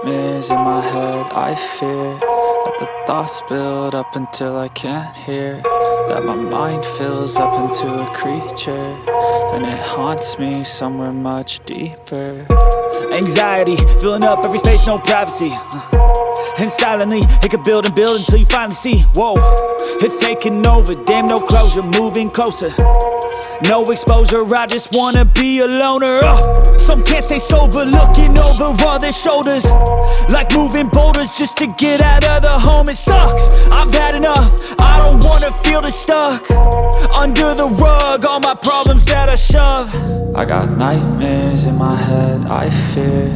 nightmares in my head. I fear that the thoughts build up until I can't hear, that my mind fills up into a creature, and it haunts me somewhere much deeper. Anxiety filling up every space, no privacy. And silently, it could build and build until you finally see, whoa, it's taking over, damn, no closure, moving closer. No exposure, I just wanna be a loner. Some can't stay sober, looking over all their shoulders, like moving boulders just to get out of the home. It sucks, I've had enough, I don't wanna feel the stuck under the rug, all my problems that I shove. I got nightmares in my head, I fear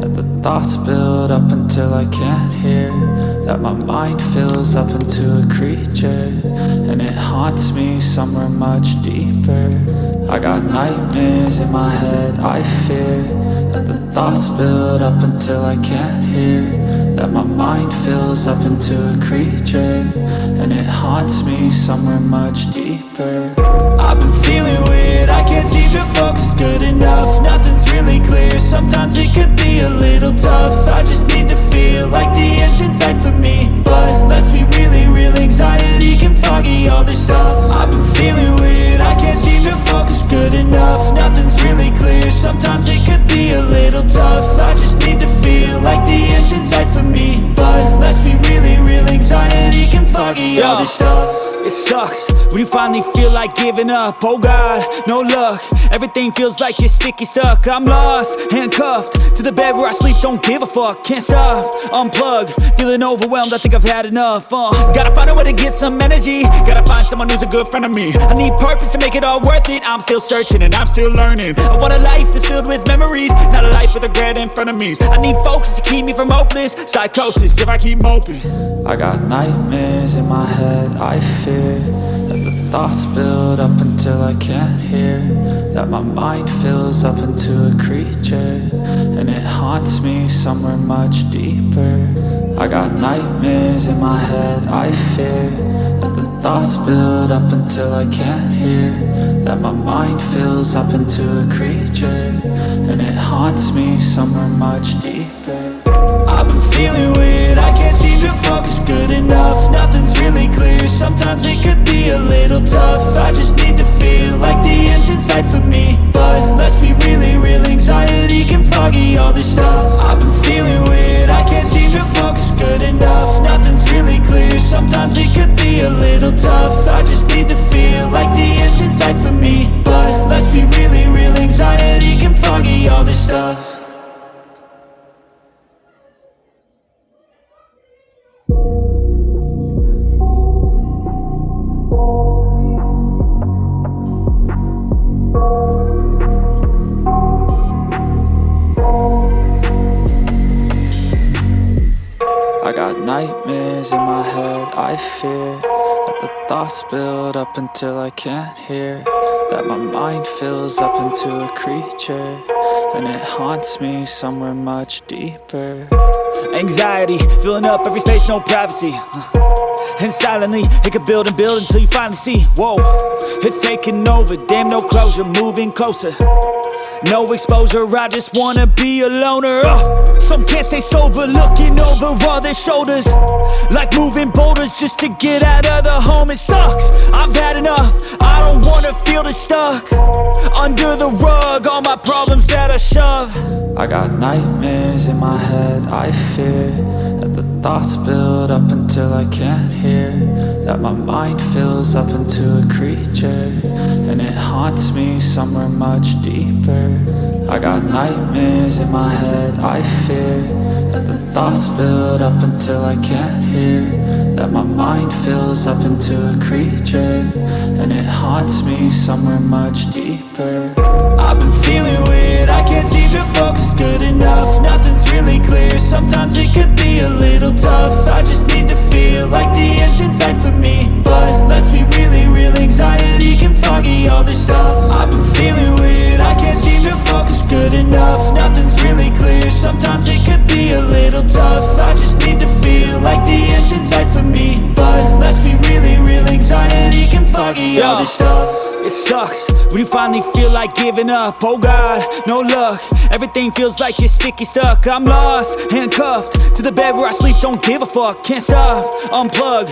that the thoughts build up until I can't hear, that my mind fills up into a creature, and it haunts me somewhere much deeper. I got nightmares in my head, I fear that the thoughts build up until I can't hear, that my mind fills up into a creature, and it haunts me somewhere much deeper. I've been feeling weird, I can't seem to focus good enough. Nothing's really clear, sometimes it could be a little tough. I just need to feel like the end's in sight for me, but let's be really real, anxiety can foggy all this stuff. I've been feeling weird, I can't seem to focus good enough. Nothing's really clear, sometimes it could be a little tough. I just need to feel like the end's in sight for me, but let's be really real, anxiety can foggy all this stuff. It sucks when you finally feel like giving up. Oh God, no luck, everything feels like you're sticky stuck. I'm lost, handcuffed to the bed where I sleep, don't give a fuck. Can't stop, unplug, feeling overwhelmed, I think I've had enough. Gotta find a way to get some energy, gotta find someone who's a good friend of me. I need purpose to make it all worth it, I'm still searching and I'm still learning. I want a life that's filled with memories, not a life with regret and frenemies. I need focus to keep me from hopeless psychosis if I keep moping. I got nightmares in my head, I fear that the thoughts build up until I can't hear, that my mind fills up into a creature, and it haunts me somewhere much deeper. I got nightmares in my head, I fear that the thoughts build up until I can't hear, that my mind fills up into a creature, and it haunts me somewhere much deeper. I've been feeling weird, I can't seem to focus good enough. Nothing's really clear, sometimes it could be a little tough. I just need to feel like the end's in sight for me, but let's be really real, anxiety can foggy all this stuff. I've been feeling weird, I can't seem to focus good enough. Nothing's really clear, sometimes it could be a little tough. I just need to feel like the end's in sight for me, but let's be really real, anxiety can foggy all this stuff. I got nightmares in my head, I fear that the thoughts build up until I can't hear, that my mind fills up into a creature, and it haunts me somewhere much deeper. Anxiety filling up every space, no privacy. And silently, it could build and build until you finally see, whoa, it's taking over, damn, no closure, moving closer. No exposure, I just wanna be a loner. Some can't stay sober, looking over all their shoulders, like moving boulders just to get out of the home. It sucks, I've had enough, I don't wanna feel the stuck under the rug, all my problems that I shove. I got nightmares in my head, I fear that the thoughts build up until I can't hear, that my mind fills up into a creature, and it haunts me somewhere much deeper. I got nightmares in my head, I fear that the thoughts build up until I can't hear, that my mind fills up into a creature, and it haunts me somewhere much deeper. I've been feeling weird, I can't seem to focus good enough. Nothing's really clear, sometimes it could be a little tough. I just need to feel like the end's in sight for me, but let's be really real, anxiety can foggy all this stuff. I've been feeling weird, I can't seem to focus good enough. Nothing's really clear, sometimes it could be a little tough. I just need to feel like the end's in sight for me, but let's be really real, anxiety can foggy all this stuff. it sucks when you finally feel like giving up. Oh God, no luck, everything feels like you're sticky stuck. I'm lost, handcuffed to the bed where I sleep, don't give a fuck. Can't stop, unplug,